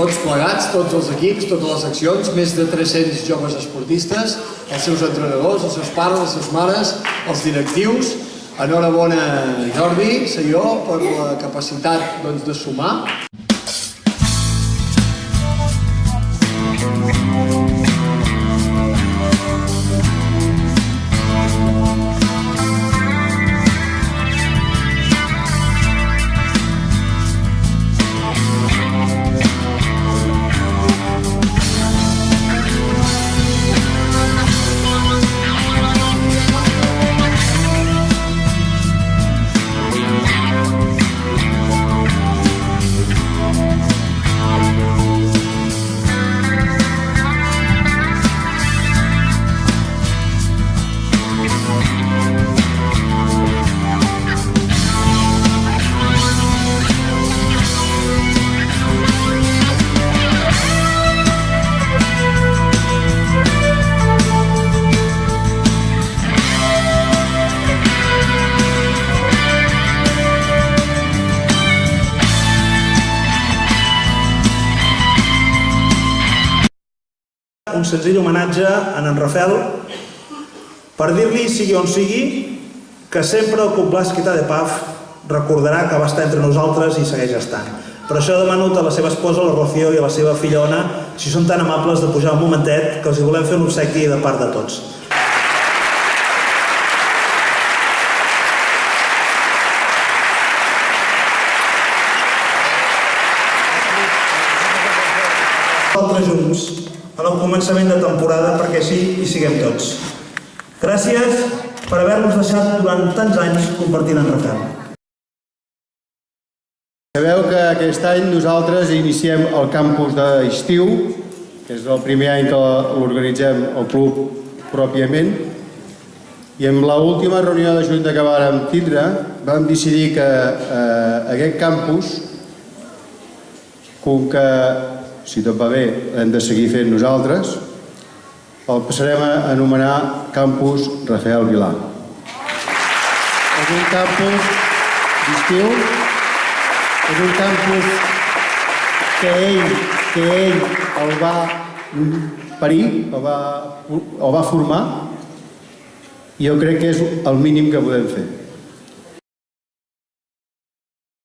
tots plegats, tots els equips, totes les seccions, més de 300 joves esportistes, els seus entrenadors, els seus pares, les seves mares, els directius. Enhorabona, Jordi, senyor, per la capacitat de sumar. Un senzill homenatge a en Rafael per dir-li, sigui on sigui, que sempre el Club Blasqueta de Paf recordarà que va estar entre nosaltres i segueix estant. Per això demano a la seva esposa, la Rocío, i a la seva filla Ona, si són tan amables de pujar un momentet, que els hi volem fer un obsequi de part de tots. Nosaltres junts, en el començament de temporada, perquè així hi siguem tots. Gràcies per haver-nos deixat durant tants anys compartint en Rafael. Sabeu que aquest any nosaltres iniciem el campus d'estiu, que és el primer any que l'organitzem el club pròpiament, i en l'última reunió de junta que vàrem tindre vam decidir que aquest campus, com que si tot va bé, hem de seguir fent nosaltres, el passarem a anomenar Campus Rafael Vilà. És un campus d'estiu, és un campus que ell el va parir, el va formar, i jo crec que és el mínim que podem fer.